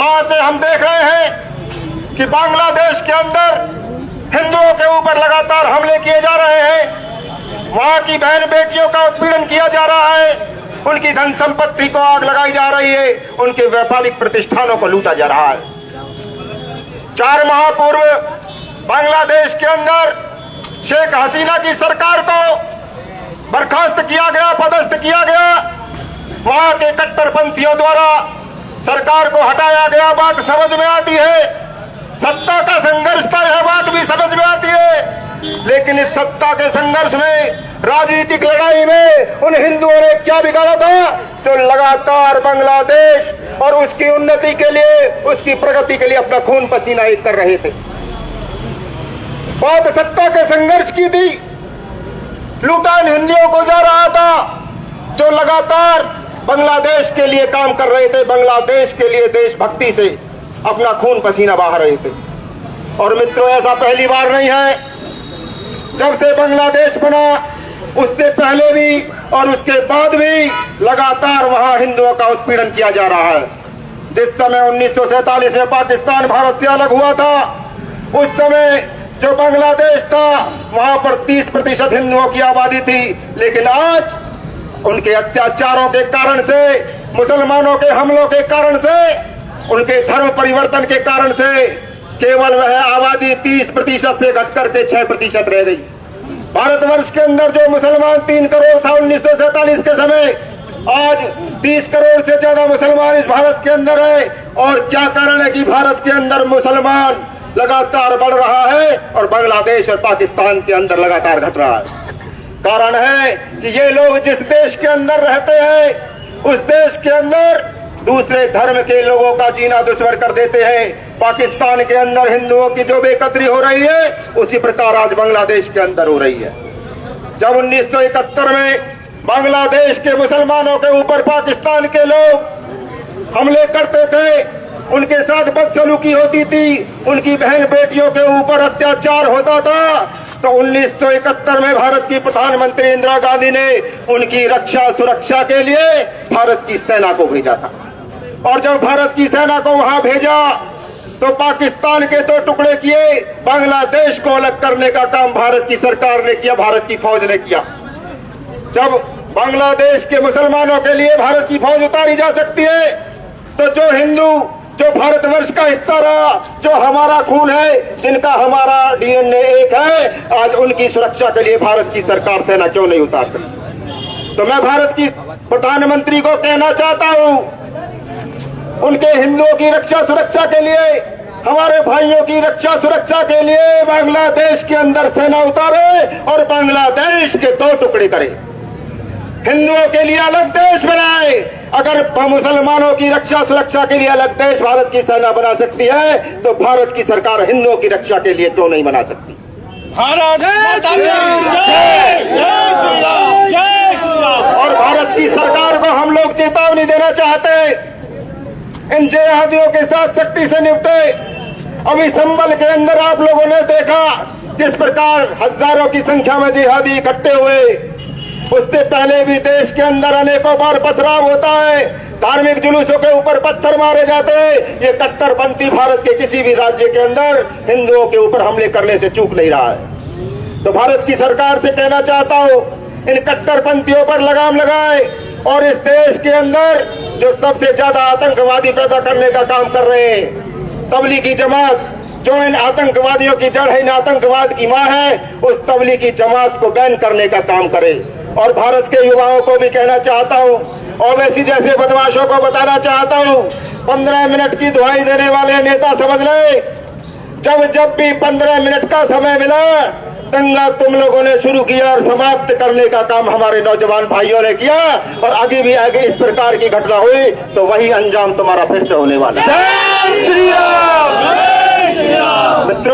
वहां से हम देख रहे हैं कि बांग्लादेश के अंदर हिंदुओं के ऊपर लगातार हमले किए जा रहे हैं। वहां की बहन बेटियों का उत्पीड़न किया जा रहा है, उनकी धन संपत्ति को आग लगाई जा रही है, उनके व्यापारिक प्रतिष्ठानों को लूटा जा रहा है। 4 माह पूर्व बांग्लादेश के अंदर शेख हसीना की सरकार को बर्खास्त किया गया, पदस्थ किया गया। वहां के कट्टरपंथियों द्वारा सरकार को हटाया गया, बात समझ में आती है। सत्ता का संघर्ष था, यह बात भी समझ में आती है। लेकिन इस सत्ता के संघर्ष में, राजनीतिक लड़ाई में उन हिंदुओं ने क्या बिगाड़ा था, जो लगातार बांग्लादेश और उसकी उन्नति के लिए, उसकी प्रगति के लिए अपना खून पसीना एक कर रहे थे। बात सत्ता के संघर्ष की थी। लूटा इन हिंदुओं को जा रहा था जो लगातार बांग्लादेश के लिए काम कर रहे थे, बांग्लादेश के लिए देशभक्ति से अपना खून पसीना बहा रहे थे। और मित्रों, ऐसा पहली बार नहीं है। जब से बांग्लादेश बना, उससे पहले भी और उसके बाद भी लगातार वहां हिंदुओं का उत्पीड़न किया जा रहा है। जिस समय 1947 में पाकिस्तान भारत से अलग हुआ था, उस समय जो बांग्लादेश था वहां पर 30% हिंदुओं की आबादी थी। लेकिन आज उनके अत्याचारों के कारण से, मुसलमानों के हमलों के कारण से, उनके धर्म परिवर्तन के कारण से केवल वह आबादी 30% से घटकर के 6% रह गई। भारतवर्ष के अंदर जो मुसलमान 3 करोड़ था 1947 के समय, आज 30 करोड़ से ज्यादा मुसलमान इस भारत के अंदर है। और क्या कारण है कि भारत के अंदर मुसलमान लगातार बढ़ रहा है और बांग्लादेश और पाकिस्तान के अंदर लगातार घट रहा है? कारण है कि ये लोग जिस देश के अंदर रहते हैं, उस देश के अंदर दूसरे धर्म के लोगों का जीना दुश्वार कर देते हैं। पाकिस्तान के अंदर हिंदुओं की जो बेकदरी हो रही है, उसी प्रकार आज बांग्लादेश के अंदर हो रही है। जब 1971 में बांग्लादेश के मुसलमानों के ऊपर पाकिस्तान के लोग हमले करते थे, उनके साथ बदसलूकी होती थी, उनकी बहन बेटियों के ऊपर अत्याचार होता था, तो 1971 में भारत की प्रधानमंत्री इंदिरा गांधी ने उनकी रक्षा सुरक्षा के लिए भारत की सेना को भेजा था। और जब भारत की सेना को वहां भेजा तो पाकिस्तान के 2 टुकड़े किए, बांग्लादेश को अलग करने का काम भारत की सरकार ने किया, भारत की फौज ने किया। जब बांग्लादेश के मुसलमानों के लिए भारत की फौज उतारी जा सकती है, तो जो हिंदू, जो भारतवर्ष का हिस्सा रहा, जो हमारा खून है, जिनका हमारा डीएनए एक है, आज उनकी सुरक्षा के लिए भारत की सरकार सेना क्यों नहीं उतार सकती? तो मैं भारत की प्रधानमंत्री को कहना चाहता हूं, उनके हिंदुओं की रक्षा सुरक्षा के लिए, हमारे भाइयों की रक्षा सुरक्षा के लिए बांग्लादेश के अंदर सेना उतारे और बांग्लादेश के 2 टुकड़े करे। हिंदुओं के लिए अलग देश बनाए। अगर मुसलमानों की रक्षा सुरक्षा के लिए अलग देश भारत की सेना बना सकती है, तो भारत की सरकार हिंदुओं की रक्षा के लिए क्यों नहीं बना सकती? भारत माता की जय, जय श्री राम, जय श्री राम। और भारत की सरकार को हम लोग चेतावनी देना चाहते हैं, इन जिहादियों के साथ सख्ती से निपटे। अभी संभल के अंदर आप लोगों ने देखा किस प्रकार हजारों की संख्या में जिहादी इकट्ठे हुए। उससे पहले भी देश के अंदर अनेकों बार पथराव होता है, धार्मिक जुलूसों के ऊपर पत्थर मारे जाते हैं। ये कट्टरपंथी भारत के किसी भी राज्य के अंदर हिंदुओं के ऊपर हमले करने से चूक नहीं रहा है। तो भारत की सरकार से कहना चाहता हूं, इन कट्टरपंथियों पर लगाम लगाए और इस देश के अंदर जो सबसे ज्यादा आतंकवादी पैदा करने का काम कर रहे हैं, तबलीगी जमात, जो इन आतंकवादियों की जड़ है, इन आतंकवाद की मां है, उस तबलीगी जमात को बैन करने का काम करे। और भारत के युवाओं को भी कहना चाहता हूं, ओवैसी जैसे बदमाशों को बताना चाहता हूं, 15 मिनट की दुहाई देने वाले नेता समझ ले, जब भी 15 मिनट का समय मिला, दंगा तुम लोगों ने शुरू किया और समाप्त करने का काम हमारे नौजवान भाइयों ने किया। और आगे भी आगे इस प्रकार की घटना हुई तो वही अंजाम तुम्हारा फिर से होने वाला है। जय श्री राम, जय श्री राम। मित्रों,